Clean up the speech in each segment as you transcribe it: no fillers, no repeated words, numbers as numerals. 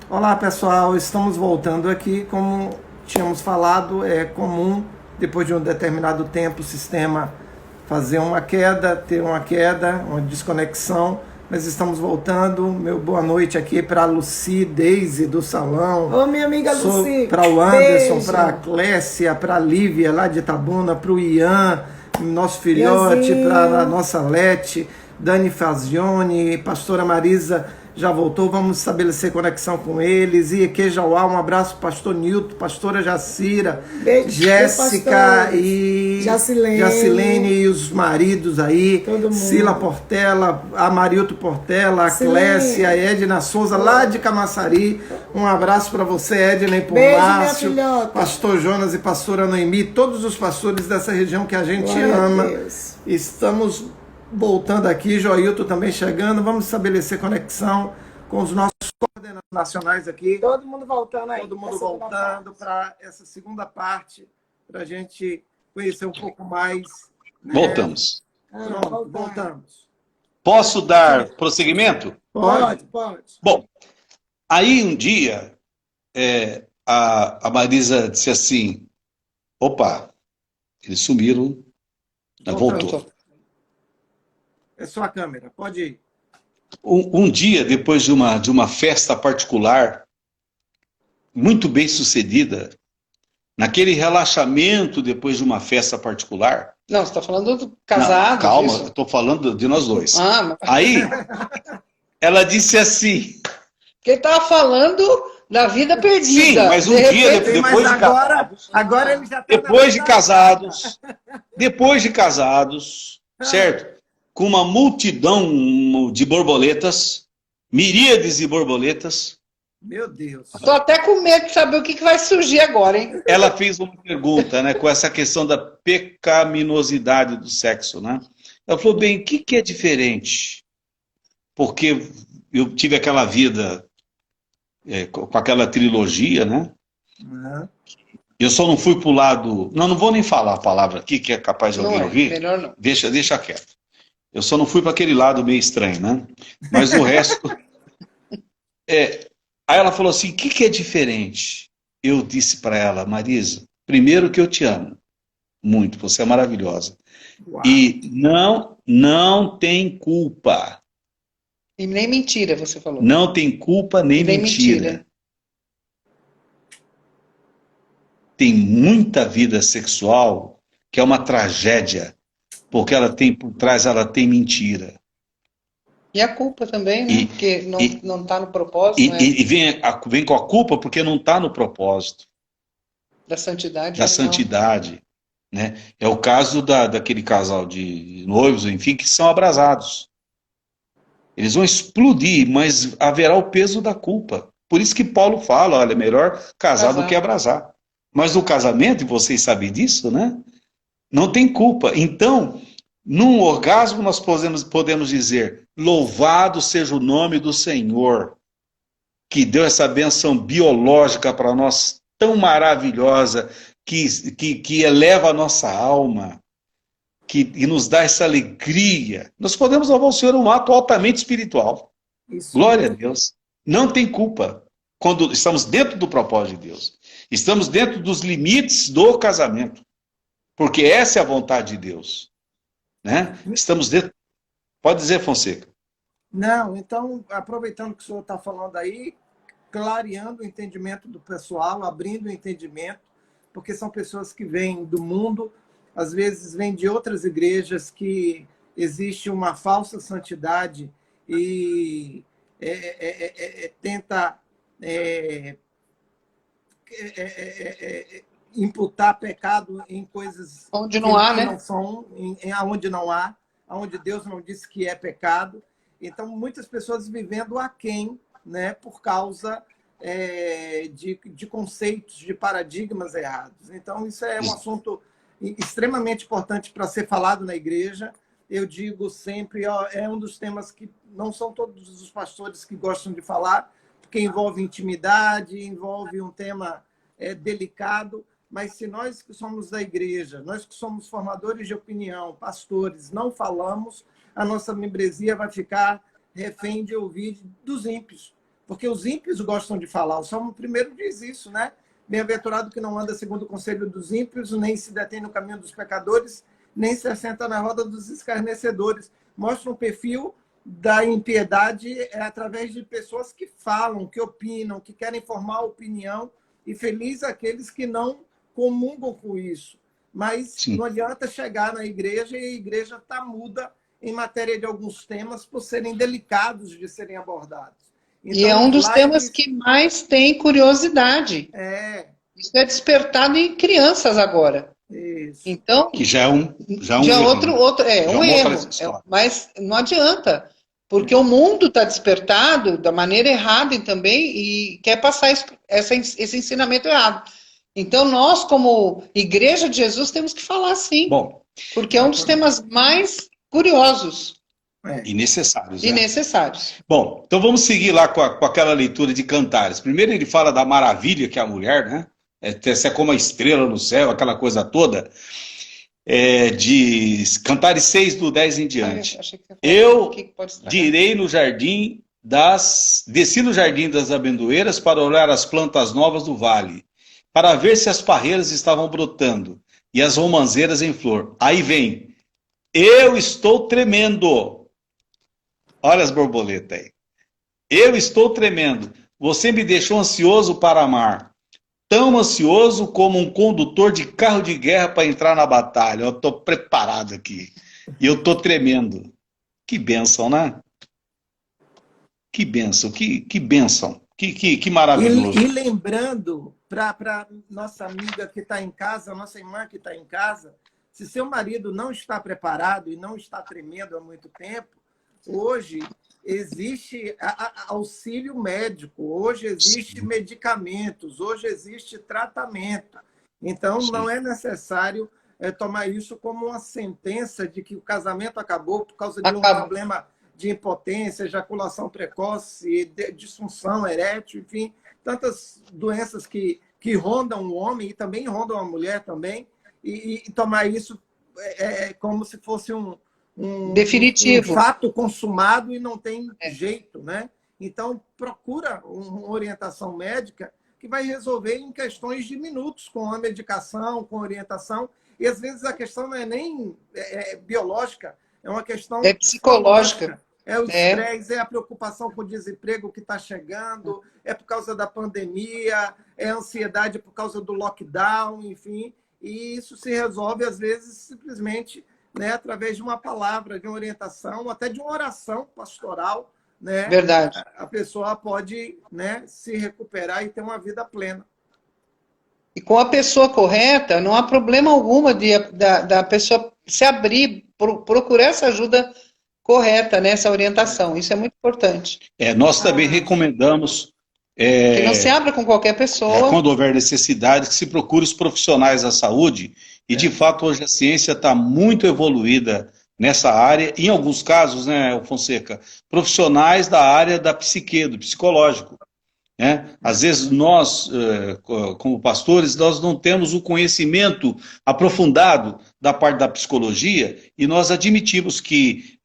Olá pessoal, estamos voltando aqui. Como tínhamos falado, é comum, depois de um determinado tempo, o sistema fazer uma queda, ter uma queda, uma desconexão, mas estamos voltando. Meu boa noite aqui para a Lucy, Daisy do salão. Ô, minha amiga Lucy, Para o Anderson, beijo. para a Clécia, para a Lívia lá de Itabuna, para o Ian, nosso filhote, para a Ianzinho. nossa Lete, Dani Fazione, pastora Marisa já voltou, vamos estabelecer conexão com eles. E Quejauá, um abraço, pastor Nilton, pastora Jacira, Beijo, Jéssica pastores. e Jacilene Jacilene, e os maridos aí, todo Sila mundo. Portela, a Marilto Portela, a Clécia, a Silene, Edna Souza, lá de Camaçari. Um abraço para você, Edna, e para o beijo, minha Márcio, filhota. pastor Jonas e pastora Noemi, todos os pastores dessa região que a gente Glória a ama. Deus. Estamos voltando aqui, Joilton também chegando. Vamos estabelecer conexão com os nossos coordenadores nacionais aqui. Todo mundo voltando aí. Todo mundo Essa segunda voltando parte. para essa segunda parte, para a gente conhecer um pouco mais. Né? Voltamos. Pronto, voltamos. Posso dar prosseguimento? Pode. Bom, aí um dia a Marisa disse assim: opa, eles sumiram, voltou. É sua câmera, pode ir. Um dia, depois de uma festa particular, muito bem sucedida, naquele relaxamento depois de uma festa particular. Não, você está falando do casado? Não, calma, disso? estou falando de nós dois. Ah, Aí, ela disse assim. porque ele estava falando da vida perdida. Sim, mas um De dia repente, depois de casados, agora ele já tá depois de casados, certo? Com uma multidão de borboletas, miríades de borboletas, Meu Deus. Estou até com medo de saber o que vai surgir agora, hein? ela fez uma pergunta, né, com essa questão da pecaminosidade do sexo, né? Ela falou, bem, o que é diferente? Porque eu tive aquela vida com aquela trilogia, né? Uhum. Eu só não fui pro lado... Não vou nem falar a palavra aqui, que é capaz de alguém ouvir. Melhor não. Deixa quieto. Eu só não fui para aquele lado meio estranho, né? Mas o resto... Aí ela falou assim, o que é diferente? Eu disse para ela, Marisa, primeiro que eu te amo muito, você é maravilhosa. Uau. E não tem culpa. E nem mentira, você falou. Não tem culpa nem mentira. Tem muita vida sexual que é uma tragédia, porque ela tem por trás, ela tem mentira. E a culpa também, né? Porque não está no propósito, E vem com a culpa porque não está no propósito. Da santidade. Da santidade. Né? É o caso daquele casal de noivos, enfim, que são abrasados. Eles vão explodir, mas haverá o peso da culpa. Por isso que Paulo fala, olha, é melhor casar do que abrasar. Mas no casamento, e vocês sabem disso, né? Não tem culpa. Então, num orgasmo nós podemos dizer, louvado seja o nome do Senhor, que deu essa benção biológica para nós, tão maravilhosa, que eleva a nossa alma, que nos dá essa alegria. Nós podemos louvar o Senhor um ato altamente espiritual. Isso. Glória a Deus. Não tem culpa quando estamos dentro do propósito de Deus. Estamos dentro dos limites do casamento. Porque essa é a vontade de Deus. Né? Estamos dentro... Pode dizer, Fonseca. Não, então, aproveitando que o senhor está falando aí, clareando o entendimento do pessoal, abrindo o entendimento, porque são pessoas que vêm do mundo, às vezes vêm de outras igrejas que existe uma falsa santidade e tenta imputar pecado em coisas onde não há, que né? não são, onde não há, onde Deus não disse que é pecado. Então, muitas pessoas vivendo aquém, né, por causa de conceitos, de paradigmas errados. Então, isso é um assunto extremamente importante para ser falado na igreja. Eu digo sempre, é um dos temas que não são todos os pastores que gostam de falar, porque envolve intimidade, envolve um tema delicado, mas se nós que somos da igreja, nós que somos formadores de opinião, pastores, não falamos, a nossa membresia vai ficar refém de ouvir dos ímpios, Porque os ímpios gostam de falar. O Salmo 1 diz isso, né? Bem-aventurado que não anda segundo o conselho dos ímpios, nem se detém no caminho dos pecadores, nem se assenta na roda dos escarnecedores. Mostra um perfil da impiedade através de pessoas que falam, que opinam, que querem formar opinião, e feliz aqueles que não comungam com isso. Mas Sim. não adianta chegar na igreja e a igreja está muda em matéria de alguns temas por serem delicados de serem abordados. Então, E é um dos lives... temas que mais tem curiosidade. Isso é despertado em crianças agora. Isso. Então, que já é um erro. Mas não adianta, porque o mundo está despertado da maneira errada também e quer passar esse ensinamento errado. Então, nós, como Igreja de Jesus, temos que falar sim. Bom, porque é um dos temas mais curiosos. E necessários. E necessários. Bom, então vamos seguir lá com aquela leitura de Cantares. Primeiro ele fala da maravilha que é a mulher, né? Essa é como a estrela no céu, aquela coisa toda. De Cantares 6, do 10 em diante. Eu direi no jardim desci no jardim das amendoeiras para olhar as plantas novas do vale, para ver se as parreiras estavam brotando e as romãzeiras em flor. Aí vem, eu estou tremendo. Olha as borboletas aí. Eu estou tremendo. Você me deixou ansioso para amar. Tão ansioso como um condutor de carro de guerra para entrar na batalha. Eu estou preparado aqui. E eu estou tremendo. Que bênção, né? Que bênção, que bênção. Que maravilhoso. E lembrando, para nossa amiga que está em casa, nossa irmã que está em casa, se seu marido não está preparado e não está tremendo há muito tempo, hoje existe auxílio médico, hoje existe medicamentos, hoje existe tratamento. Então, não é necessário tomar isso como uma sentença de que o casamento acabou por causa de um problema de impotência, ejaculação precoce, disfunção erétil, enfim, tantas doenças que rondam o homem e também rondam a mulher também, e tomar isso como se fosse um definitivo, um fato consumado e não tem jeito, né? Então, procura uma orientação médica que vai resolver em questões de minutos, com a medicação, com orientação. E, às vezes, a questão não é nem biológica, é uma questão psicológica. É o estresse, é a preocupação com o desemprego que está chegando, é por causa da pandemia, é a ansiedade por causa do lockdown, enfim. E isso se resolve, às vezes, simplesmente, né, através de uma palavra, de uma orientação, até de uma oração pastoral, né? Verdade. A pessoa pode, né, se recuperar e ter uma vida plena. E com a pessoa correta, não há problema alguma da pessoa se abrir, procurar essa ajuda correta, né, essa orientação. Isso é muito importante. Nós também recomendamos que não se abra com qualquer pessoa. Quando houver necessidade, que se procure os profissionais da saúde. E, de fato, hoje a ciência está muito evoluída nessa área. Em alguns casos, né, Fonseca, profissionais da área da psique, do psicológico. Né? Às vezes nós, como pastores, nós não temos o conhecimento aprofundado da parte da psicologia e nós admitimos que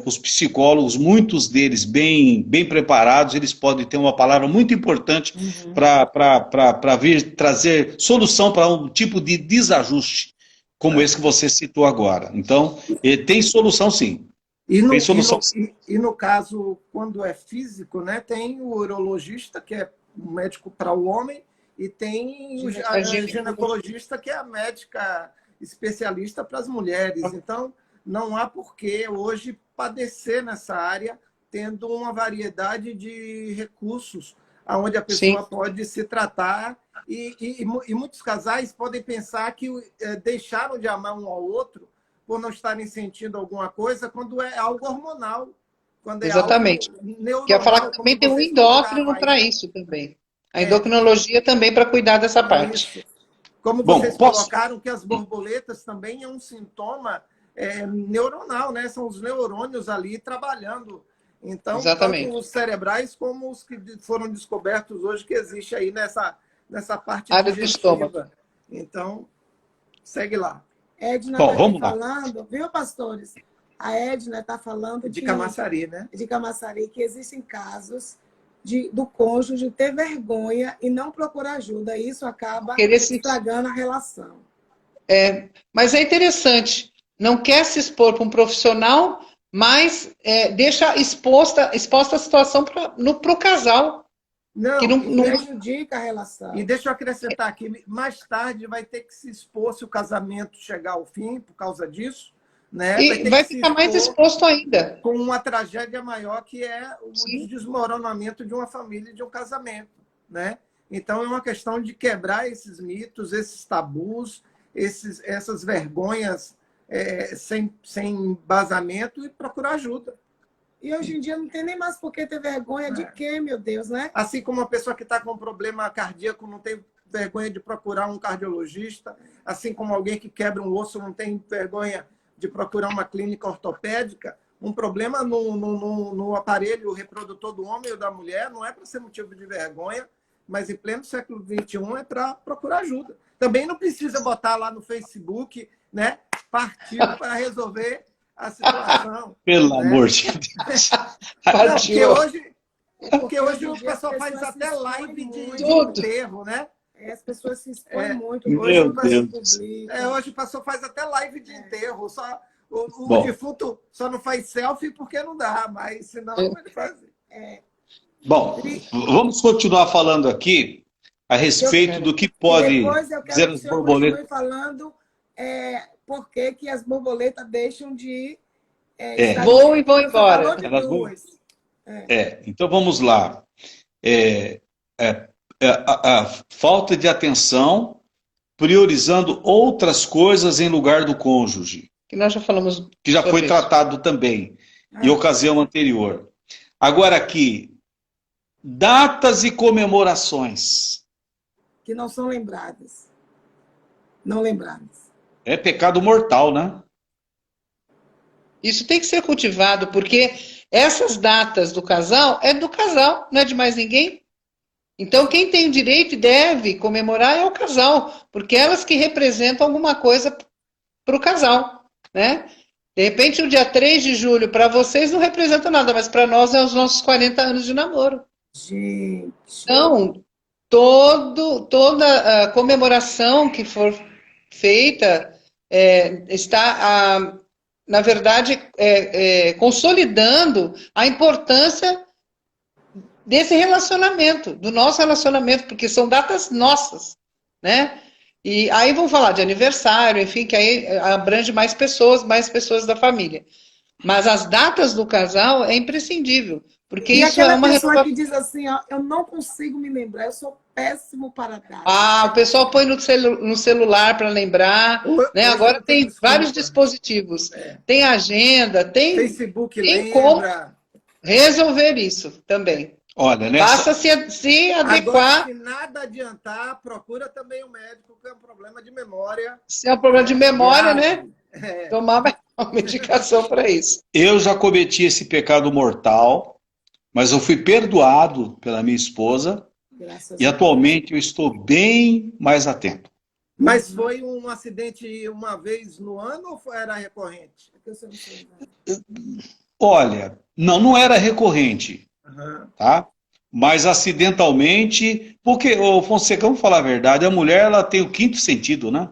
os psicólogos, muitos deles bem preparados, eles podem ter uma palavra muito importante para vir trazer solução para um tipo de desajuste como esse que você citou agora. Então, tem solução sim. E no caso, quando é físico, né, tem o urologista, que é um médico para o homem, e tem a ginecologista, que é a médica especialista para as mulheres. Então, não há por que hoje padecer nessa área, tendo uma variedade de recursos onde a pessoa pode se tratar. E muitos casais podem pensar que deixaram de amar um ao outro por não estarem sentindo alguma coisa, quando é algo hormonal. Quando exatamente. É algo neuronal, quer falar que também tem um endócrino para isso também. A endocrinologia também para cuidar dessa parte. Isso. Como vocês colocaram, que as borboletas também é um sintoma neuronal, né? São os neurônios ali trabalhando. Então, exatamente. Tanto os cerebrais como os que foram descobertos hoje, que existe aí nessa parte área do estômago. Então, segue lá. Edna está falando, viu, pastores? A Edna está falando de Camaçari, né? De Camaçari, que existem casos do cônjuge ter vergonha e não procurar ajuda. Isso acaba Querer se... estragando a relação. Mas é interessante. Não quer se expor para um profissional, mas deixa exposta a situação para o casal. Não, que não prejudica a relação. E deixa eu acrescentar aqui, mais tarde vai ter que se expor se o casamento chegar ao fim por causa disso, né? E vai ficar mais exposto ainda. Com uma tragédia maior que é o Sim. desmoronamento de uma família, de um casamento, né? Então é uma questão de quebrar esses mitos, esses tabus, essas vergonhas sem embasamento e procurar ajuda. E hoje em dia não tem nem mais por que ter vergonha de quê, meu Deus, né? Assim como uma pessoa que está com um problema cardíaco não tem vergonha de procurar um cardiologista, assim como alguém que quebra um osso não tem vergonha de procurar uma clínica ortopédica, um problema no aparelho reprodutor do homem ou da mulher não é para ser motivo de vergonha, mas em pleno século XXI é para procurar ajuda. Também não precisa botar lá no Facebook, né, partido para resolver a situação. Pelo né? amor de Deus. Porque hoje o pessoal faz até live de enterro, né? As pessoas se expõem muito. Meu Deus. Hoje o pessoal faz até live de enterro. O defunto só não faz selfie porque não dá, mas senão ele faz. Bom, vamos continuar falando aqui a respeito do que pode dizer as borboletas. Falando por que as borboletas deixam de voam e vão embora. Então vamos lá. A falta de atenção, priorizando outras coisas em lugar do cônjuge. Que nós já falamos. Que já foi tratado também em ocasião anterior. Agora aqui, datas e comemorações. Que não são lembradas. Não lembradas. É pecado mortal, né? Isso tem que ser cultivado, porque essas datas do casal é do casal, não é de mais ninguém. Então, quem tem o direito e deve comemorar é o casal, porque elas que representam alguma coisa para o casal, né? De repente, o dia 3 de julho, para vocês, não representa nada, mas para nós é os nossos 40 anos de namoro. Gente. Então, toda a comemoração que for feita está, na verdade, consolidando a importância desse relacionamento, do nosso relacionamento, porque são datas nossas, né? E aí vamos falar de aniversário, enfim, que aí abrange mais pessoas da família. Mas as datas do casal é imprescindível, porque e isso é uma pessoa que diz assim, ó, eu não consigo me lembrar, eu sou péssimo para datas. O pessoal põe no celular para lembrar, né? Agora tem vários dispositivos, tem agenda, tem Facebook, tem como resolver isso também. Olha, basta se adequar. Agora, se nada adiantar, procura também o médico, que é um problema de memória. Se é um problema de memória, né? Tomar uma medicação para isso. Eu já cometi esse pecado mortal, mas eu fui perdoado pela minha esposa. E atualmente eu estou bem mais atento. Mas foi um acidente uma vez no ano ou era recorrente? Olha, não era recorrente. Tá? Mas acidentalmente, porque, Fonseca, vamos falar a verdade, a mulher ela tem o quinto sentido, né?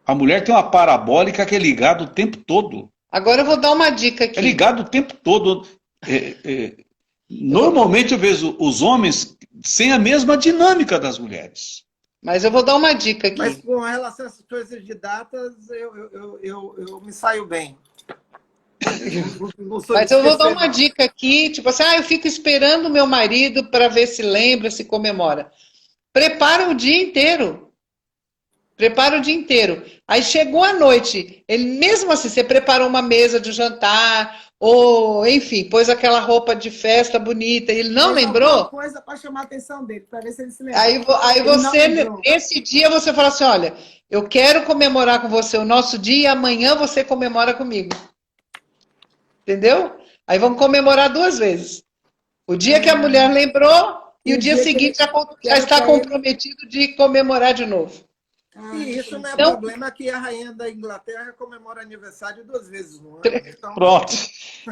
A mulher tem uma parabólica que é ligada o tempo todo. Agora eu vou dar uma dica aqui. É ligado o tempo todo. Normalmente eu vejo os homens sem a mesma dinâmica das mulheres. Mas eu vou dar uma dica aqui. Mas com relação a essas coisas de datas, eu me saio bem. Mas eu vou dar uma dica aqui, tipo assim, eu fico esperando o meu marido para ver se lembra, se comemora. Prepara o dia inteiro. Prepara o dia inteiro. Aí chegou a noite, ele mesmo assim, você preparou uma mesa de jantar, ou enfim, pôs aquela roupa de festa bonita, ele não lembrou? Coisa para chamar a atenção dele, para ver se ele se lembra. Aí você, nesse dia, você fala assim, olha, eu quero comemorar com você o nosso dia e amanhã você comemora comigo. Entendeu? Aí vamos comemorar 2 vezes. O dia que a mulher lembrou e o dia seguinte já está comprometido de comemorar de novo. E isso não é problema que a rainha da Inglaterra comemora aniversário 2 vezes no ano. Então... Pronto.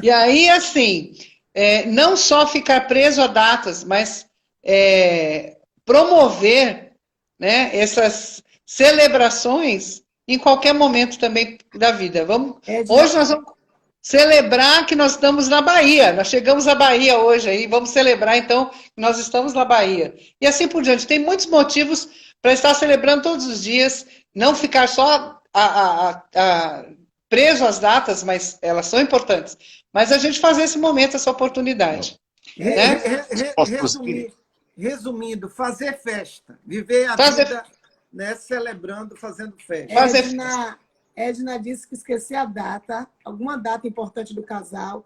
E aí, assim, não só ficar preso a datas, mas promover, né, essas celebrações em qualquer momento também da vida. Hoje nós vamos celebrar que nós estamos na Bahia. Nós chegamos à Bahia hoje aí, vamos celebrar então que nós estamos na Bahia. E assim por diante. Tem muitos motivos para estar celebrando todos os dias, não ficar só preso às datas, mas elas são importantes. Mas a gente fazer esse momento, essa oportunidade. Né? Resumindo, fazer festa. Viver a vida, né, celebrando, fazendo festa. Edna disse que esquecer a data, alguma data importante do casal,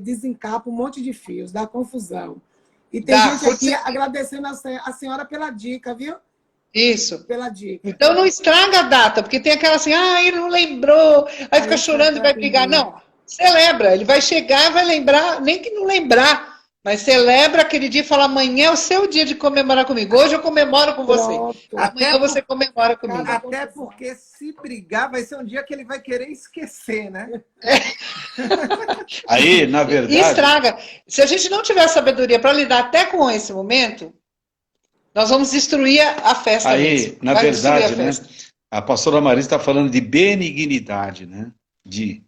desencapa um monte de fios, dá confusão. E tem gente aqui agradecendo a senhora pela dica, viu? Isso. Pela dica. Então não estraga a data, porque tem aquela assim, ele não lembrou, aí fica chorando e vai brigar. Não, celebra, ele vai chegar e vai lembrar, nem que não lembrar, mas celebra aquele dia e fala, amanhã é o seu dia de comemorar comigo, hoje eu comemoro com você. Amanhã você comemora comigo. Até porque se brigar, vai ser um dia que ele vai querer esquecer, né? Aí, na verdade... E estraga. Se a gente não tiver sabedoria para lidar até com esse momento, nós vamos destruir a festa. Aí, na verdade, né, a pastora Marisa está falando de benignidade, né? De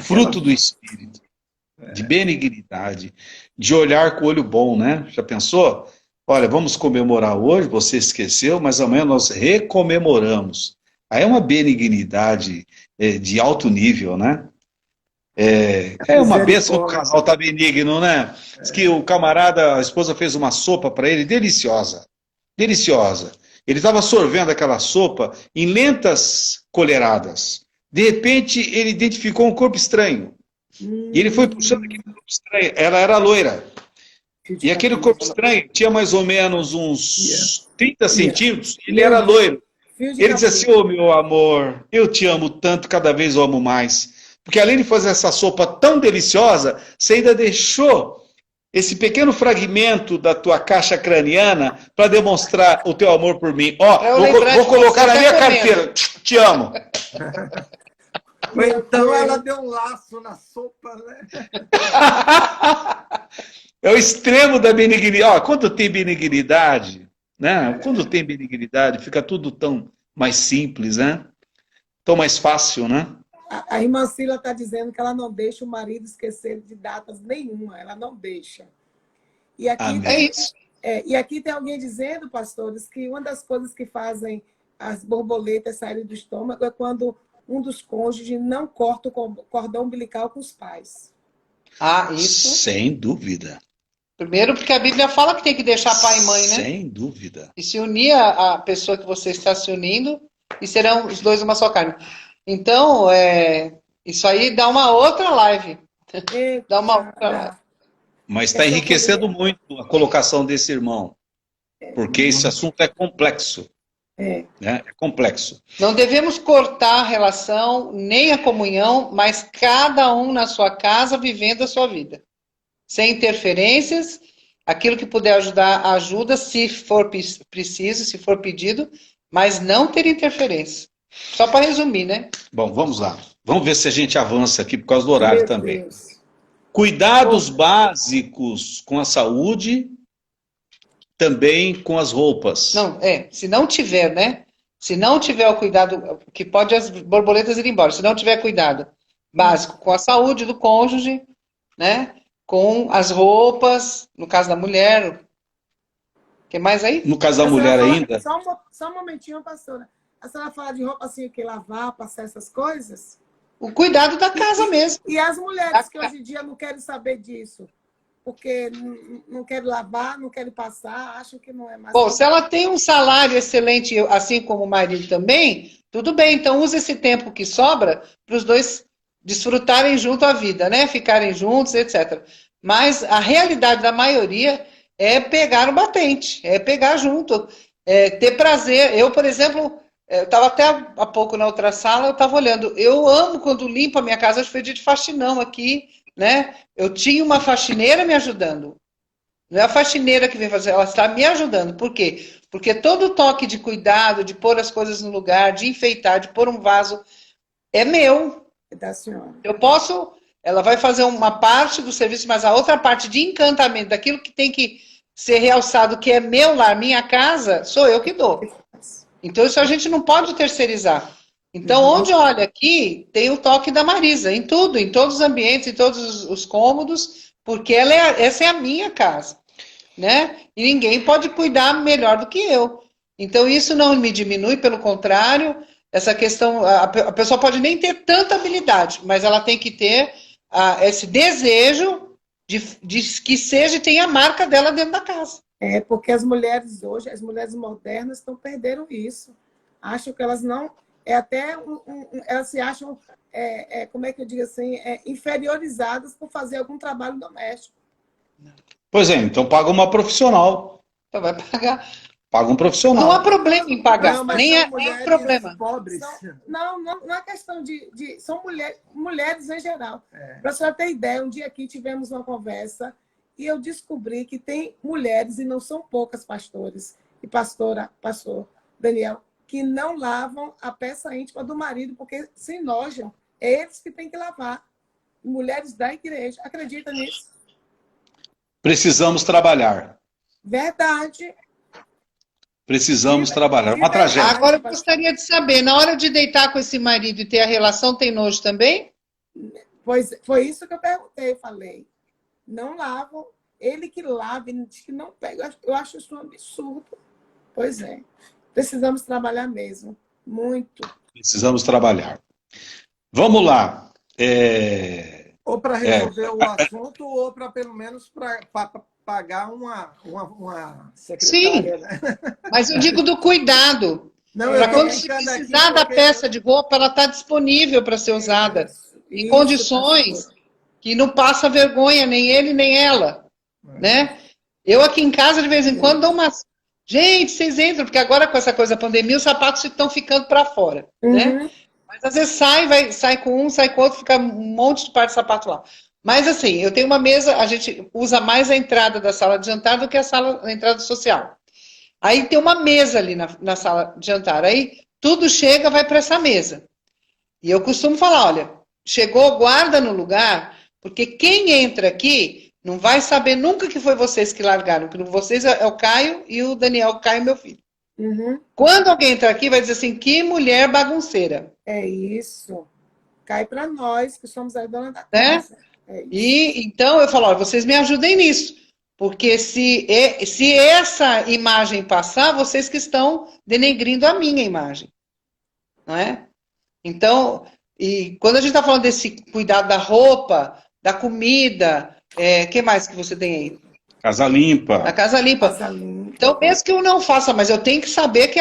fruto do Espírito. De benignidade, de olhar com o olho bom, né? Já pensou? Olha, vamos comemorar hoje, você esqueceu, mas amanhã nós recomemoramos. Aí é uma benignidade de alto nível, né? É uma bênção que o casal tá benigno, né? Diz que o camarada, a esposa fez uma sopa para ele deliciosa. Deliciosa. Ele estava sorvendo aquela sopa em lentas colheradas. De repente, ele identificou um corpo estranho. E ele foi puxando aquele corpo estranho. Ela era loira. E aquele corpo estranho tinha mais ou menos uns 30 centímetros. Ele era loiro. Ele disse assim, meu amor, eu te amo tanto, cada vez eu amo mais. Porque além de fazer essa sopa tão deliciosa, você ainda deixou esse pequeno fragmento da tua caixa craniana para demonstrar o teu amor por mim. Vou colocar na minha carteira. Te amo. Então ela deu um laço na sopa, né? É o extremo da benignidade. Quando tem benignidade, né? Quando tem benignidade, fica tudo tão mais simples, né? Tão mais fácil, né? A irmã Cila está dizendo que ela não deixa o marido esquecer de datas nenhuma, ela não deixa. E aqui, e aqui tem alguém dizendo, pastores, que uma das coisas que fazem as borboletas saírem do estômago é quando um dos cônjuges não corta o cordão umbilical com os pais. Isso. Sem dúvida. Primeiro, porque a Bíblia fala que tem que deixar pai e mãe, né? Sem dúvida. E se unir a pessoa que você está se unindo, e serão os dois uma só carne. Então, isso aí dá uma outra live. Dá uma outra live. Mas está enriquecendo muito a colocação desse irmão. Porque esse assunto é complexo. É complexo. Não devemos cortar a relação, nem a comunhão, mas cada um na sua casa vivendo a sua vida. Sem interferências, aquilo que puder ajudar, ajuda, se for preciso, se for pedido, mas não ter interferência. Só para resumir, né? Bom, vamos lá. Vamos ver se a gente avança aqui por causa do horário também. Deus. Cuidados básicos com a saúde, também com as roupas. Não, se não tiver, né? Se não tiver o cuidado, que pode as borboletas ir embora, se não tiver cuidado básico com a saúde do cônjuge, né? Com as roupas, no caso da mulher. O que mais aí? No caso da mulher ainda? Só um momentinho, pastora. A senhora fala de roupa assim, que lavar, passar essas coisas? O cuidado da casa mesmo. E as mulheres que hoje em dia não querem saber disso? Porque não querem lavar, não querem passar, acham que não é mais... Bom, se ela tem um salário excelente, assim como o marido também, tudo bem. Então, use esse tempo que sobra para os dois desfrutarem junto a vida, né? Ficarem juntos, etc. Mas a realidade da maioria é pegar no batente, é pegar junto, ter prazer. Eu, por exemplo, eu estava até há pouco na outra sala, eu estava olhando. Eu amo quando limpo a minha casa, hoje foi dia de faxinão aqui, né? Eu tinha uma faxineira me ajudando. Não é a faxineira que vem fazer, ela está me ajudando. Por quê? Porque todo toque de cuidado, de pôr as coisas no lugar, de enfeitar, de pôr um vaso, é meu. Da senhora. Eu posso Ela vai fazer uma parte do serviço, mas a outra parte de encantamento, daquilo que tem que ser realçado, que é meu lar, minha casa, sou eu que dou. Então, isso a gente não pode terceirizar. Então, onde olha aqui, tem o toque da Marisa, em tudo, em todos os ambientes, em todos os cômodos, porque essa é a minha casa, né? E ninguém pode cuidar melhor do que eu. Então, isso não me diminui, pelo contrário, essa questão, a pessoa pode nem ter tanta habilidade, mas ela tem que ter esse desejo de que seja e tenha a marca dela dentro da casa. É, porque as mulheres hoje, as mulheres modernas, perderam isso. Acham que elas não... elas se acham, como é que eu digo assim, inferiorizadas por fazer algum trabalho doméstico. Pois é, então paga uma profissional. Então vai pagar. Paga um profissional. Não há problema em pagar, Não, mas nem são é mulheres problema. pobres. Não é questão são mulheres em geral. Para a senhora ter ideia, um dia aqui tivemos uma conversa e eu descobri que tem mulheres, e não são poucas, pastores e pastor Daniel, que não lavam a peça íntima do marido, porque se enojam. É eles que têm que lavar. Mulheres da igreja. Acredita nisso? Precisamos trabalhar. Verdade. Precisamos trabalhar. Uma tragédia. Agora eu gostaria de saber, na hora de deitar com esse marido e ter a relação, tem nojo também? Pois foi isso que eu perguntei, falei. Não lavam. Ele que lava, ele diz que não pega. Eu acho isso um absurdo. Pois é. Precisamos trabalhar mesmo. Muito. Precisamos trabalhar. Vamos lá. Ou para resolver o assunto, ou para pelo menos para pagar uma secretária. Sim, né? mas eu digo do cuidado. Para quando se precisar da peça de roupa, ela está disponível para ser usada. Em condições que não passa vergonha, nem ele, nem ela. Né? Eu aqui em casa, de vez em quando, dou umas... Gente, vocês entram, porque agora com essa coisa da pandemia, os sapatos estão ficando para fora. Né? Mas às vezes sai com um, sai com outro, fica um monte de par de sapato lá. Mas assim, eu tenho uma mesa, a gente usa mais a entrada da sala de jantar do que a entrada social. Aí tem uma mesa ali na sala de jantar. Aí tudo chega, vai para essa mesa. E eu costumo falar, olha, chegou, guarda no lugar, porque quem entra aqui não vai saber nunca que foi vocês que largaram. Que vocês é o Caio e o Daniel, o Caio, meu filho. Quando alguém entra aqui, vai dizer assim, que mulher bagunceira. É isso. Cai para nós, que somos a dona da casa. Né? E então eu falo, olha, vocês me ajudem nisso. Porque se essa imagem passar, vocês que estão denegrindo a minha imagem. Não é? Então, e quando a gente está falando desse cuidado da roupa, da comida, que mais que você tem aí? Casa limpa. A casa limpa. Então, mesmo que eu não faça, mas eu tenho que saber que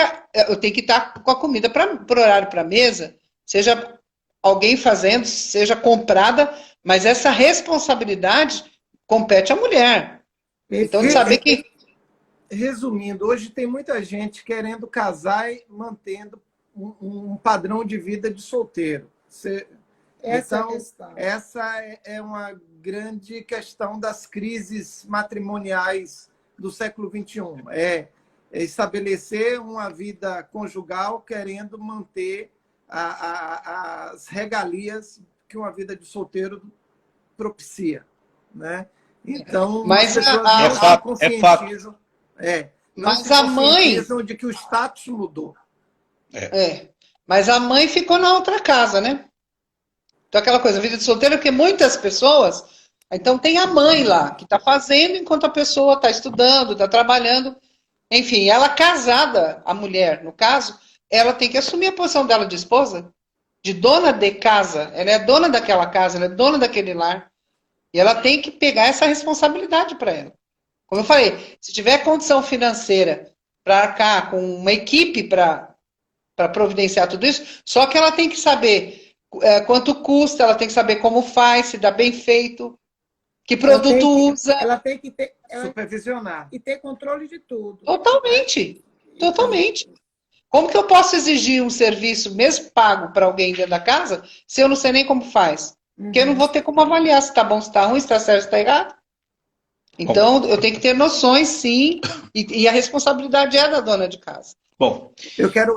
eu tenho que estar com a comida por horário para a mesa, seja alguém fazendo, seja comprada, mas essa responsabilidade compete à mulher. Então, de saber que... Resumindo, hoje tem muita gente querendo casar e mantendo um padrão de vida de solteiro. Essa é uma grande questão das crises matrimoniais do século XXI. É estabelecer uma vida conjugal querendo manter as regalias que uma vida de solteiro propicia. Né? Então, mas as pessoas não conscientizam. Mas a mãe... de que o status mudou. Mas a mãe ficou na outra casa, né? Então, aquela coisa, vida de solteiro, porque muitas pessoas... Então, tem a mãe lá, que está fazendo enquanto a pessoa está estudando, está trabalhando. Enfim, ela casada, a mulher, no caso, ela tem que assumir a posição dela de esposa, de dona de casa. Ela é dona daquela casa, ela é dona daquele lar. E ela tem que pegar essa responsabilidade para ela. Como eu falei, se tiver condição financeira para arcar com uma equipe para providenciar tudo isso, só que ela tem que saber quanto custa, ela tem que saber como faz, se dá bem feito, que produto usa. Ela tem que ter... supervisionar. E ter controle de tudo. Totalmente. Totalmente. Como que eu posso exigir um serviço, mesmo pago para alguém dentro da casa, se eu não sei nem como faz? Porque eu não vou ter como avaliar se está bom, se está ruim, se está certo, se está errado. Então, eu tenho que ter noções, sim, e a responsabilidade é da dona de casa. Bom, eu quero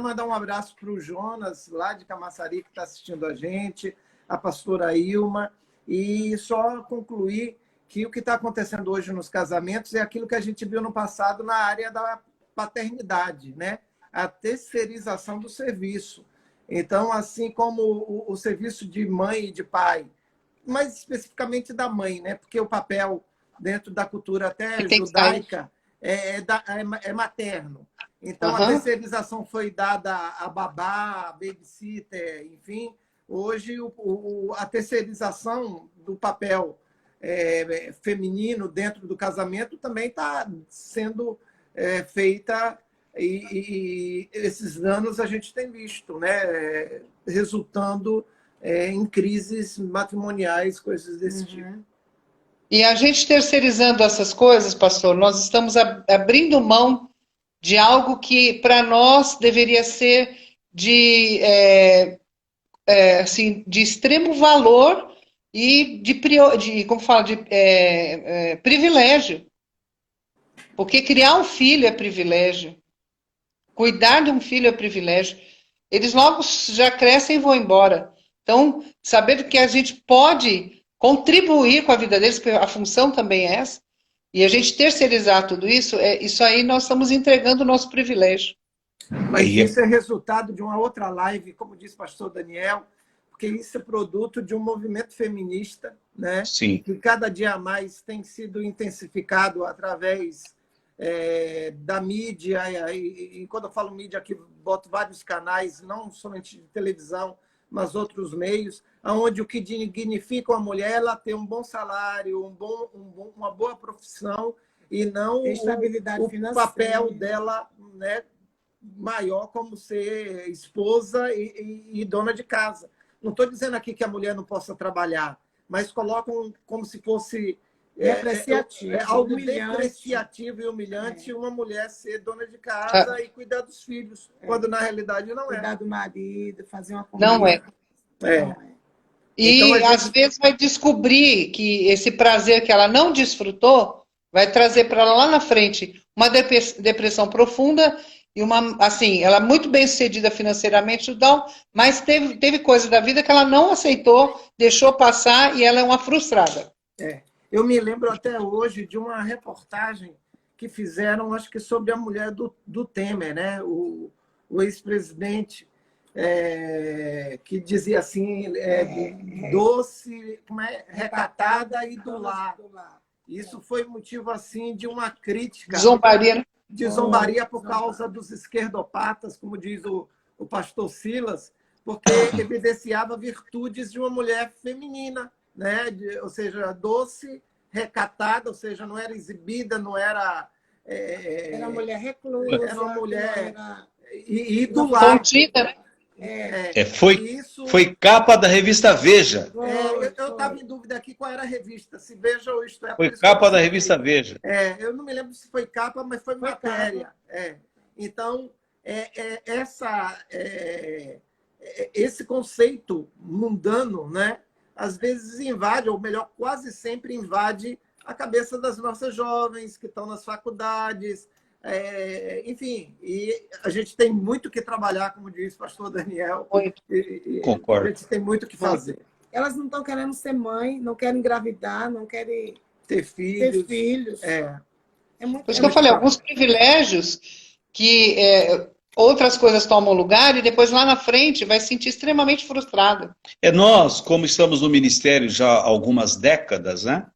mandar um abraço para o Jonas, lá de Camaçari, que está assistindo a gente. a pastora Ilma, e só concluir que o que está acontecendo hoje nos casamentos é aquilo que a gente viu no passado na área da paternidade, né? A terceirização do serviço. Então, assim como o serviço de mãe e de pai, mais especificamente da mãe, né? Porque o papel dentro da cultura até judaica é materno. Então, a terceirização foi dada a babá, a babysitter, enfim. Hoje, a terceirização do papel feminino dentro do casamento também está sendo feita, e esses anos a gente tem visto, né, resultando em crises matrimoniais, coisas desse tipo. E a gente terceirizando essas coisas, pastor, nós estamos abrindo mão de algo que para nós deveria ser assim, de extremo valor e como fala, privilégio. Porque criar um filho é privilégio. Cuidar de um filho é privilégio. Eles logo já crescem e vão embora. Então, saber que a gente pode contribuir com a vida deles, porque a função também é essa, e a gente terceirizar tudo isso, isso aí nós estamos entregando o nosso privilégio. Mas isso é resultado de uma outra live, como disse o pastor Daniel, porque isso é produto de um movimento feminista, né? Sim. Que cada dia mais tem sido intensificado através da mídia, e quando eu falo mídia aqui, boto vários canais, não somente de televisão, mas outros meios, onde o que dignifica a mulher é ela ter um bom salário, uma boa profissão, e não o papel dela, né, maior como ser esposa e dona de casa. Não estou dizendo aqui que a mulher não possa trabalhar, mas colocam como se fosse algo depreciativo e humilhante uma mulher ser dona de casa e cuidar dos filhos, quando na realidade não é. Cuidar do marido, fazer uma comida. Não é. E então, às vezes vai descobrir que esse prazer que ela não desfrutou vai trazer para ela lá na frente uma depressão profunda e ela é muito bem sucedida financeiramente, mas teve coisa da vida que ela não aceitou, deixou passar e ela é uma frustrada. Eu me lembro até hoje de uma reportagem que fizeram, acho que sobre a mulher do Temer, né? O ex-presidente, que dizia assim, doce, recatada e do lar. Isso foi motivo assim de uma crítica. Zombaria por causa dos esquerdopatas, como diz o pastor Silas, porque evidenciava virtudes de uma mulher feminina, né? Ou seja, doce, recatada, ou seja, não era exibida, não era... era uma mulher reclusa. Era uma mulher... E do lado... Contida, né? Foi capa da revista Veja. Eu estava em dúvida aqui qual era a revista, se Veja ou Isto É. Foi capa da revista Veja. Eu não me lembro se foi capa, mas foi matéria. Então, esse conceito mundano, né, às vezes invade, ou melhor, quase sempre invade a cabeça das nossas jovens que estão nas faculdades. Enfim, e a gente tem muito que trabalhar, como diz o pastor Daniel. Concordo. A gente tem muito que fazer. Elas não estão querendo ser mãe, não querem engravidar, não querem ter filhos. Por isso que eu falei, alguns privilégios que outras coisas tomam lugar e depois lá na frente vai se sentir extremamente frustrado. Nós, como estamos no ministério já há algumas décadas, né?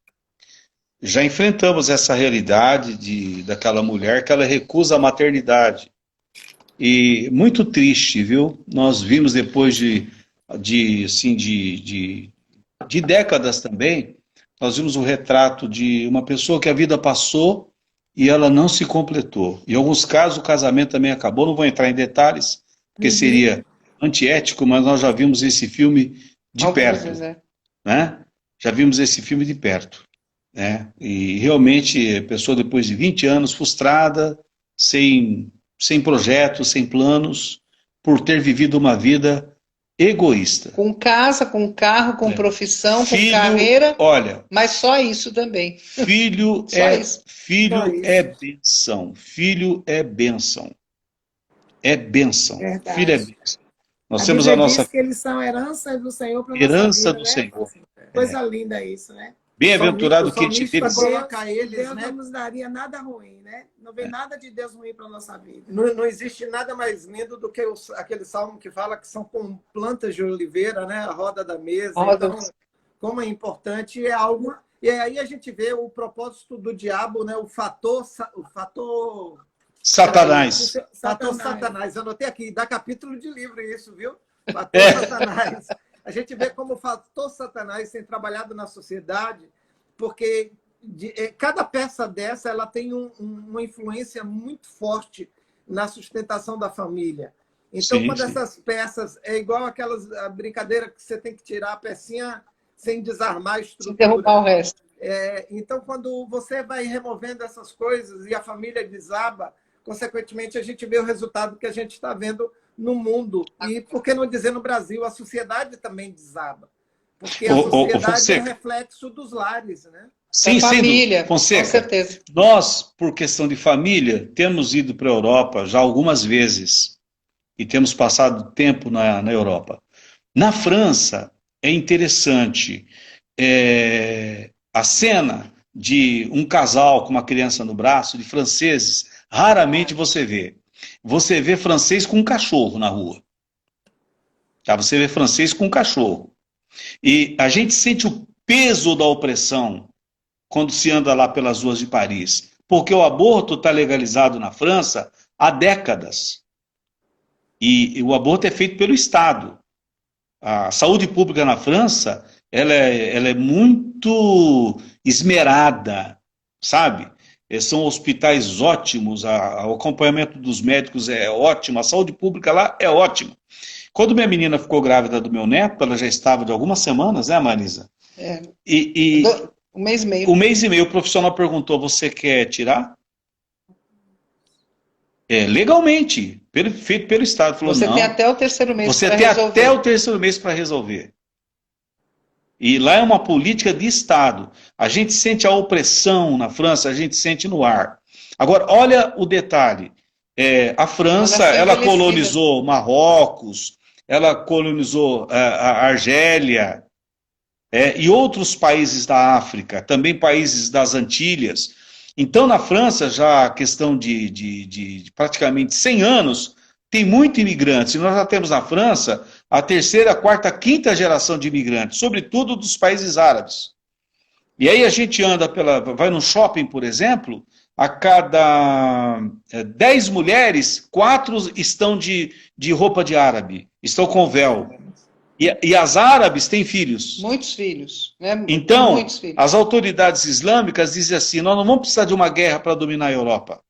Já enfrentamos essa realidade daquela mulher que ela recusa a maternidade. E muito triste, viu? Nós vimos depois de décadas também, nós vimos o retrato de uma pessoa que a vida passou e ela não se completou. Em alguns casos o casamento também acabou, não vou entrar em detalhes, porque seria antiético, mas nós já vimos esse filme de perto. Né? Já vimos esse filme de perto. E realmente a pessoa depois de 20 anos frustrada, sem projetos, sem planos, por ter vivido uma vida egoísta. Com casa, com carro, com profissão, com carreira, mas só isso também. Filho é bênção. Filho é bênção. É bênção. Filho é bênção. Nós A temos a Bíblia nossa diz que eles são herança do Senhor para herança nossa vida, do né? Senhor. Coisa linda isso, né? Bem-aventurado O quem te salmista teve. coloca eles, Deus né? não nos daria nada ruim, né? Não vem nada de Deus ruim para nossa vida. Não existe nada mais lindo do que aquele salmo que fala que são como plantas de oliveira, né? A roda da mesa. Roda. Então, como é importante, é algo. E aí a gente vê o propósito do diabo, né? O fator Satanás. Fator Satanás. Eu anotei aqui, dá capítulo de livro isso, viu? Fator Satanás. A gente vê como o fator Satanás tem trabalhado na sociedade, porque cada peça dessa ela tem uma influência muito forte na sustentação da família. Então, Sim, quando sim. essas peças, é igual aquelas brincadeira que você tem que tirar a pecinha sem desarmar a Se estrutura. derrubar o resto. Então, quando você vai removendo essas coisas e a família desaba, consequentemente, a gente vê o resultado que a gente está vendo no mundo. E, por que não dizer no Brasil, a sociedade também desaba. Porque a sociedade é reflexo dos lares, né? Sim, família, Fonseca, com certeza. nós, por questão de família, temos ido para a Europa já algumas vezes e temos passado tempo na Europa. Na França, é interessante a cena de um casal com uma criança no braço, de franceses, raramente você vê. Você vê francês com um cachorro na rua. Tá? Você vê francês com um cachorro. E a gente sente o peso da opressão quando se anda lá pelas ruas de Paris. Porque o aborto está legalizado na França há décadas. E o aborto é feito pelo Estado. A saúde pública na França, ela é muito esmerada, sabe? São hospitais ótimos, o acompanhamento dos médicos é ótimo, a saúde pública lá é ótima. Quando minha menina ficou grávida do meu neto, ela já estava de algumas semanas, né, Marisa? Um mês e meio. Um mês e meio, o profissional perguntou, você quer tirar? Legalmente, feito pelo Estado. Falou, você não, tem até o terceiro mês você para tem resolver. até o terceiro mês para resolver. E lá é uma política de Estado. A gente sente a opressão na França, a gente sente no ar. Agora, olha o detalhe. A França, ela colonizou Marrocos, ela colonizou a Argélia, e outros países da África, também países das Antilhas. Então, na França, já a questão de praticamente 100 anos, tem muitos imigrantes. E nós já temos na França a terceira, quarta, quinta geração de imigrantes, sobretudo dos países árabes. E aí a gente vai no shopping, por exemplo, a cada 10 mulheres, 4 estão de roupa de árabe, estão com véu. E as árabes têm filhos. Muitos filhos. Né? Então, muitos filhos. As autoridades islâmicas dizem assim, nós não vamos precisar de uma guerra para dominar a Europa.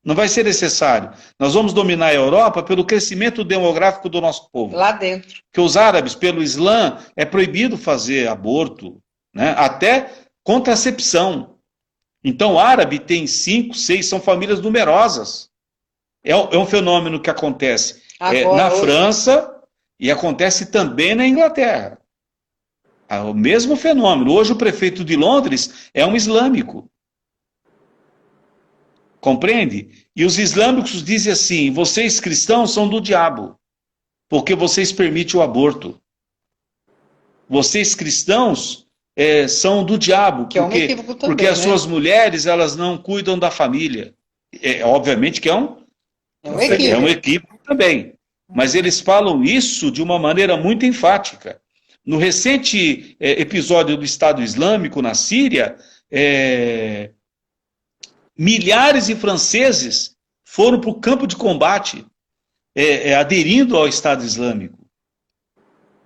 Não vai ser necessário. Nós vamos dominar a Europa pelo crescimento demográfico do nosso povo. Lá dentro. Porque os árabes, pelo Islã, é proibido fazer aborto, né? Até contracepção. Então, o árabe tem 5, 6, são famílias numerosas. É um fenômeno que acontece na França e acontece também na Inglaterra. É o mesmo fenômeno. Hoje o prefeito de Londres é um islâmico. Compreende? E os islâmicos dizem assim, vocês cristãos são do diabo, porque vocês permitem o aborto. Vocês cristãos são do diabo, porque as suas mulheres elas não cuidam da família. Obviamente que é um equívoco também. Mas eles falam isso de uma maneira muito enfática. No recente episódio do Estado Islâmico na Síria, milhares de franceses foram para o campo de combate, aderindo ao Estado Islâmico.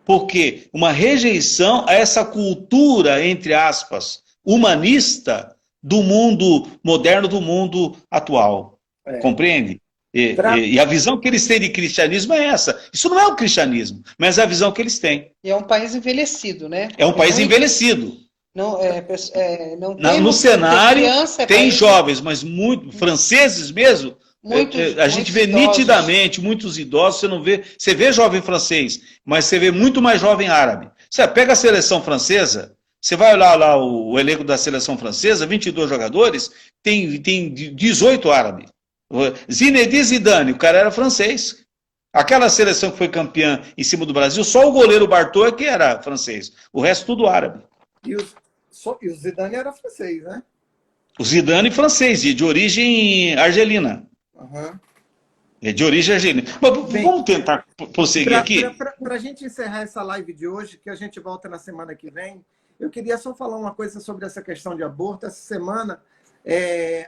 Porque uma rejeição a essa cultura, entre aspas, humanista do mundo moderno, do mundo atual. Compreende? E a visão que eles têm de cristianismo é essa. Isso não é o cristianismo, mas é a visão que eles têm. E é um país envelhecido, né? É um país envelhecido. Não, não no cenário tem jovens, mas franceses mesmo, a gente vê idosos. Nitidamente muitos idosos, você vê jovem francês, mas você vê muito mais jovem árabe. Você pega a seleção francesa, você vai olhar lá o elenco da seleção francesa, 22 jogadores, tem 18 árabes. Zinedine Zidane, o cara era francês. Aquela seleção que foi campeã em cima do Brasil, só o goleiro Bartô é que era francês. O resto tudo árabe. E o Zidane era francês, né? O Zidane francês, e de origem argelina. Uhum. É de origem argelina. Mas Bem, vamos tentar prosseguir aqui? Para a gente encerrar essa live de hoje, que a gente volta na semana que vem, eu queria só falar uma coisa sobre essa questão de aborto. Essa semana,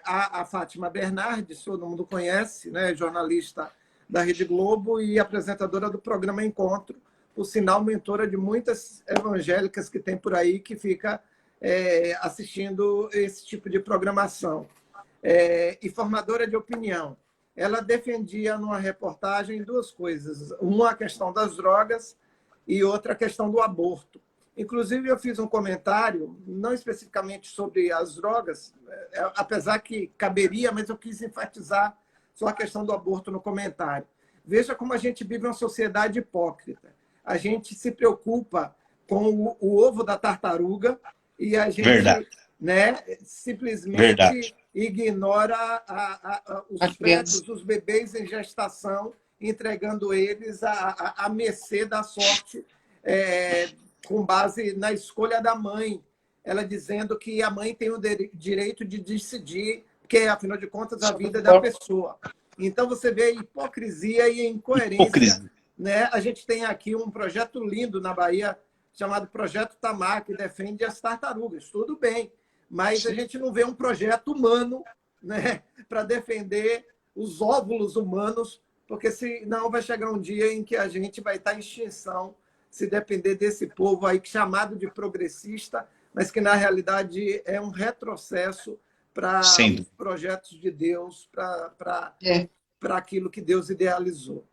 a Fátima Bernardes, todo mundo conhece, né, jornalista da Rede Globo e apresentadora do programa Encontro, por sinal, mentora de muitas evangélicas que tem por aí, que fica assistindo esse tipo de programação. E formadora de opinião. Ela defendia numa reportagem duas coisas. Uma, a questão das drogas e outra, a questão do aborto. Inclusive, eu fiz um comentário, não especificamente sobre as drogas, apesar que caberia, mas eu quis enfatizar só a questão do aborto no comentário. Veja como a gente vive uma sociedade hipócrita. A gente se preocupa com o ovo da tartaruga e a gente, né, simplesmente Verdade. ignora os fetos, os bebês em gestação, entregando eles à mercê da sorte, com base na escolha da mãe. Ela dizendo que a mãe tem o direito de decidir, porque, afinal de contas, a vida é da pessoa. Então, você vê a hipocrisia e a incoerência. Né? A gente tem aqui um projeto lindo na Bahia, chamado Projeto Tamar, que defende as tartarugas. Tudo bem, mas a gente não vê um projeto humano, né, para defender os óvulos humanos, porque senão vai chegar um dia em que a gente vai estar em extinção, se depender desse povo aí chamado de progressista, mas que na realidade é um retrocesso para os projetos de Deus, para aquilo que Deus idealizou.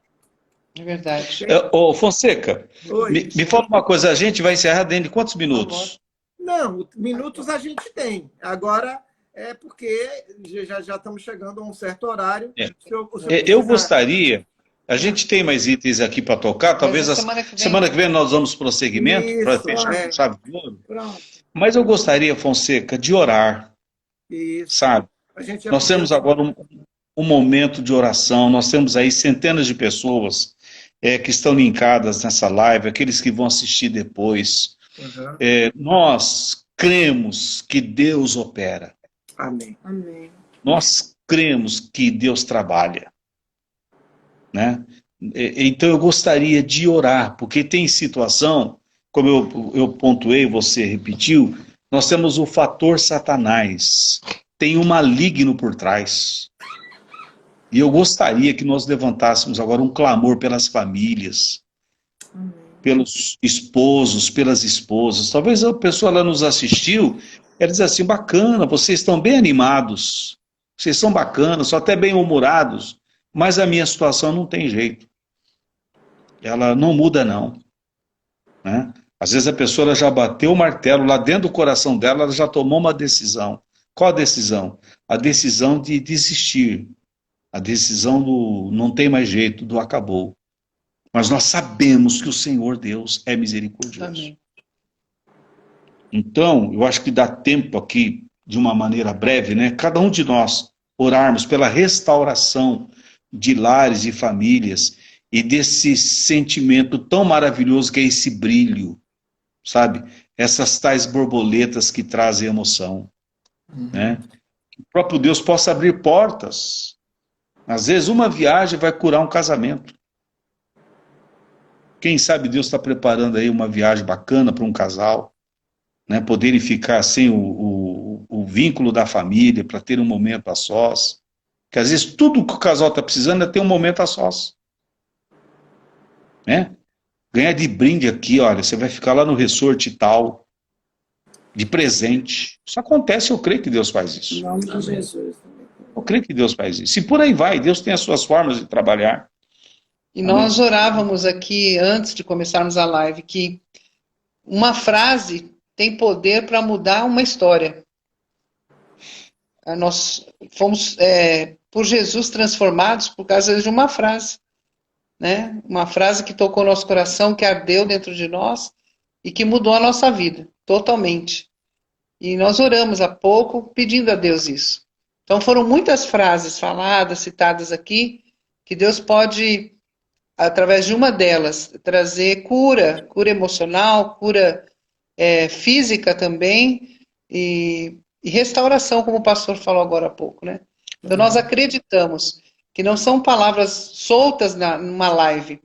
É verdade. Ô, Fonseca, me fala uma coisa, a gente vai encerrar dentro de quantos minutos? Não, minutos a gente tem. Agora é porque já estamos chegando a um certo horário. Eu gostaria... A gente tem mais itens aqui para tocar, talvez semana que vem nós vamos prosseguimento para fechar, sabe? Mas eu gostaria, Fonseca, de orar, sabe? Nós temos agora um momento de oração, nós temos aí centenas de pessoas que estão linkadas nessa live, aqueles que vão assistir depois. Uhum. Nós cremos que Deus opera. Amém. Amém. Nós cremos que Deus trabalha. Né? Então eu gostaria de orar, porque tem situação, como eu pontuei, você repetiu, nós temos o fator Satanás, tem um maligno por trás. E eu gostaria que nós levantássemos agora um clamor pelas famílias, pelos esposos, pelas esposas. Talvez a pessoa lá nos assistiu, ela diz assim, bacana, vocês estão bem animados, vocês são bacanas, são até bem humorados, mas a minha situação não tem jeito. Ela não muda, não. Né? Às vezes a pessoa ela já bateu o martelo lá dentro do coração dela, ela já tomou uma decisão. Qual a decisão? A decisão de desistir. A decisão do não tem mais jeito, do acabou. Mas nós sabemos que o Senhor Deus é misericordioso. Amém. Então, eu acho que dá tempo aqui, de uma maneira breve, né? Cada um de nós orarmos pela restauração de lares e famílias, e desse sentimento tão maravilhoso que é esse brilho, sabe? Essas tais borboletas que trazem emoção. Né? Que o próprio Deus possa abrir portas. Às vezes uma viagem vai curar um casamento. Quem sabe Deus está preparando aí uma viagem bacana para um casal, né? Poderem ficar sem o vínculo da família, para ter um momento a sós. Que às vezes tudo que o casal está precisando é ter um momento a sós. Né? Ganhar de brinde aqui, olha, você vai ficar lá no resort e tal, de presente. Isso acontece, eu creio que Deus faz isso. Em nome de Jesus. Eu creio que Deus faz isso. E por aí vai, Deus tem as suas formas de trabalhar. E nós orávamos aqui, antes de começarmos a live, que uma frase tem poder para mudar uma história. Nós fomos, por Jesus, transformados por causa de uma frase. Né? Uma frase que tocou nosso coração, que ardeu dentro de nós e que mudou a nossa vida, totalmente. E nós oramos há pouco pedindo a Deus isso. Então foram muitas frases faladas, citadas aqui, que Deus pode através de uma delas, trazer cura emocional, cura física também, e restauração, como o pastor falou agora há pouco, né? Então, nós acreditamos que não são palavras soltas numa live,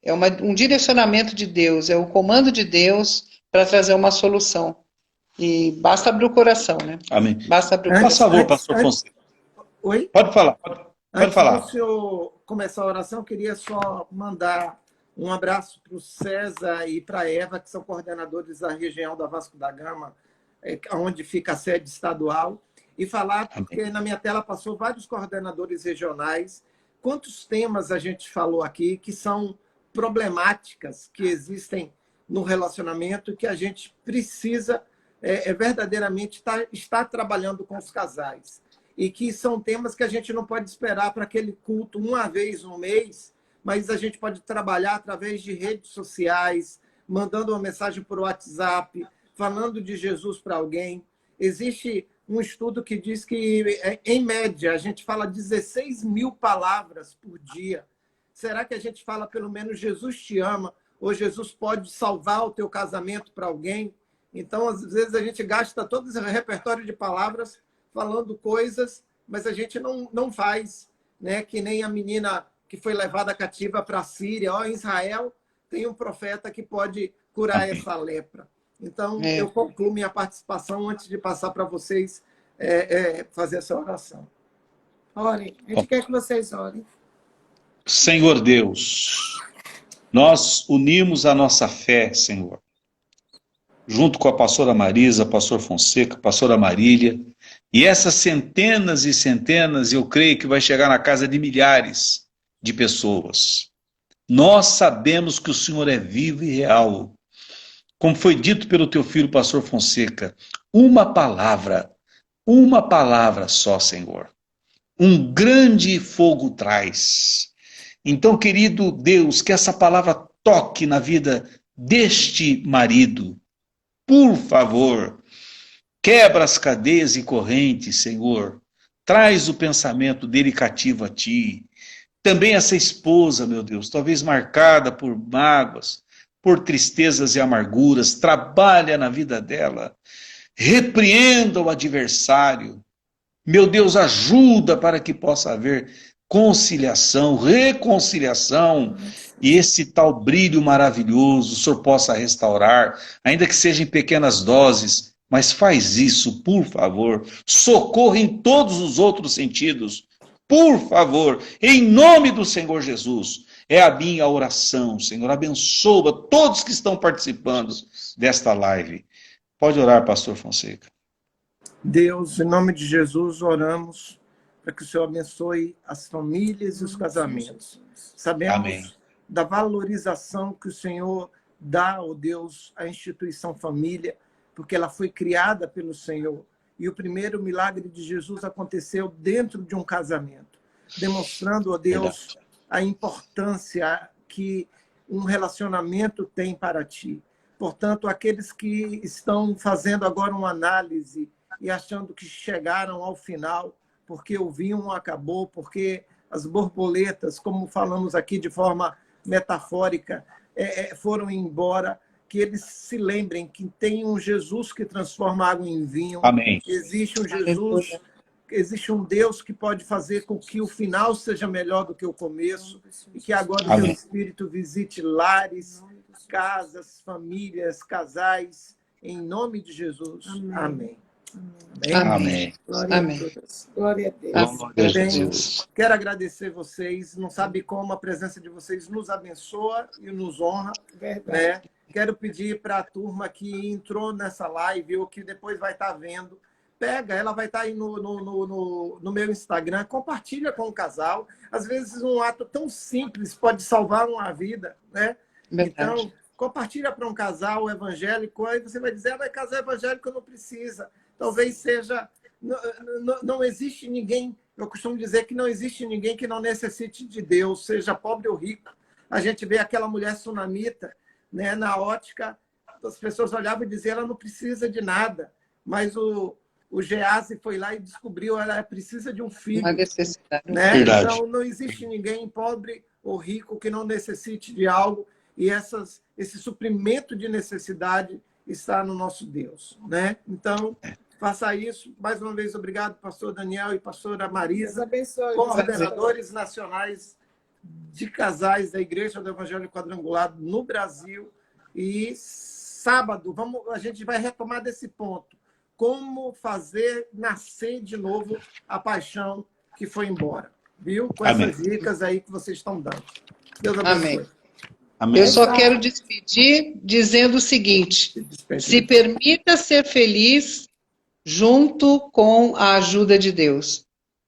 é um direcionamento de Deus, é o comando de Deus para trazer uma solução. E basta abrir o coração, né? Amém. Basta abrir o Por coração. favor, pastor Fonseca. Oi? Pode falar, pode falar. Antes do senhor começar a oração, eu queria só mandar um abraço para o César e para a Eva, que são coordenadores da região da Vasco da Gama, onde fica a sede estadual, e falar, porque na minha tela passou vários coordenadores regionais, quantos temas a gente falou aqui que são problemáticas que existem no relacionamento, que a gente precisa verdadeiramente estar trabalhando com os casais. E que são temas que a gente não pode esperar para aquele culto uma vez no mês, mas a gente pode trabalhar através de redes sociais, mandando uma mensagem por WhatsApp, falando de Jesus para alguém. Existe um estudo que diz que, em média, a gente fala 16 mil palavras por dia. Será que a gente fala pelo menos Jesus te ama, ou Jesus pode salvar o teu casamento para alguém? Então, às vezes, a gente gasta todo esse repertório de palavras falando coisas, mas a gente não faz, né? Que nem a menina que foi levada cativa para a Síria. Em Israel tem um profeta que pode curar essa lepra. Então, eu concluo minha participação antes de passar para vocês fazer essa oração. Orem. A gente quer que vocês orem. Senhor Deus, nós unimos a nossa fé, Senhor, junto com a pastora Marisa, pastor Fonseca, pastora Marília, e essas centenas e centenas, eu creio que vai chegar na casa de milhares de pessoas. Nós sabemos que o Senhor é vivo e real. Como foi dito pelo teu filho, pastor Fonseca, uma palavra só, Senhor. Um grande fogo traz. Então, querido Deus, que essa palavra toque na vida deste marido. Por favor, quebra as cadeias e correntes, Senhor. Traz o pensamento dele cativo a ti. Também essa esposa, meu Deus, talvez marcada por mágoas, por tristezas e amarguras, trabalha na vida dela. Repreenda o adversário. Meu Deus, ajuda para que possa haver conciliação, reconciliação, e esse tal brilho maravilhoso o Senhor possa restaurar, ainda que seja em pequenas doses, mas faz isso, por favor. Socorra em todos os outros sentidos, por favor, em nome do Senhor Jesus. É a minha oração, Senhor. Abençoa todos que estão participando desta live. Pode orar, pastor Fonseca. Deus, em nome de Jesus, oramos para que o Senhor abençoe as famílias e os casamentos. Sabemos Amém. Da valorização que o Senhor dá, ó Deus, à instituição família, porque ela foi criada pelo Senhor. E o primeiro milagre de Jesus aconteceu dentro de um casamento, demonstrando, ó Deus, a importância que um relacionamento tem para ti. Portanto, aqueles que estão fazendo agora uma análise e achando que chegaram ao final, porque o vinho acabou, porque as borboletas, como falamos aqui de forma metafórica, foram embora, que eles se lembrem que tem um Jesus que transforma água em vinho. Amém. Existe um Jesus, existe um Deus que pode fazer com que o final seja melhor do que o começo, e que agora o teu Espírito visite lares, casas, famílias, casais, em nome de Jesus. Amém. Amém. Amém. Glória a Deus. Glória a Deus. Glória a Deus. Quero agradecer vocês. Não sabe como a presença de vocês nos abençoa e nos honra. Né? Quero pedir para a turma que entrou nessa live ou que depois vai estar vendo, pega, ela vai estar aí no meu Instagram, compartilha com o casal. Às vezes um ato tão simples pode salvar uma vida, né? Então, compartilha para um casal evangélico, aí você vai dizer, mas casal evangélico não precisa. Talvez seja... Não existe ninguém, eu costumo dizer que não existe ninguém que não necessite de Deus, seja pobre ou rico. A gente vê aquela mulher sunamita, né, na ótica, as pessoas olhavam e diziam, ela não precisa de nada. Mas o o Geazi foi lá e descobriu, ela precisa de um filho. Uma necessidade. Né? Verdade. Então, não existe ninguém pobre ou rico que não necessite de algo, e esse suprimento de necessidade está no nosso Deus. Né? Então, faça isso. Mais uma vez, obrigado, pastor Daniel e pastora Deus Marisa, abençoe. coordenadores nacionais de casais da Igreja do Evangelho Quadrangular no Brasil. E sábado, a gente vai retomar desse ponto. Como fazer nascer de novo a paixão que foi embora. Viu? Com essas dicas aí que vocês estão dando. Deus abençoe. Amém. Amém. Eu só quero despedir dizendo o seguinte: se permita ser feliz junto com a ajuda de Deus.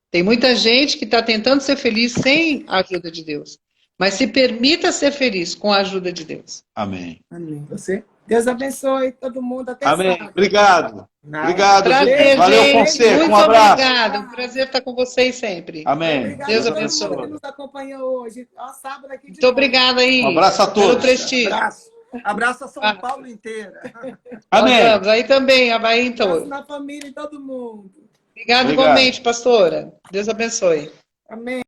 Tem muita gente que está tentando ser feliz sem a ajuda de Deus. Mas se permita ser feliz com a ajuda de Deus. Amém. Amém. Você? Deus abençoe todo mundo. Até Amém. sábado. Obrigado. Obrigado, Prazer, gente. Valeu, gente. Fonseca. Muito Um abraço. obrigado. Um prazer estar com vocês sempre. Amém. Obrigado Deus a todo abençoe. mundo que nos acompanhou hoje. Ó, sábado aqui de Muito novo. obrigada aí. Um abraço a Pelo todos. prestígio. Abraço a São Paulo inteira. Amém. Nós vamos. Aí também, a Bahia em Abraço todo. na família e todo mundo. Obrigado Obrigado. igualmente, pastora. Deus abençoe. Amém.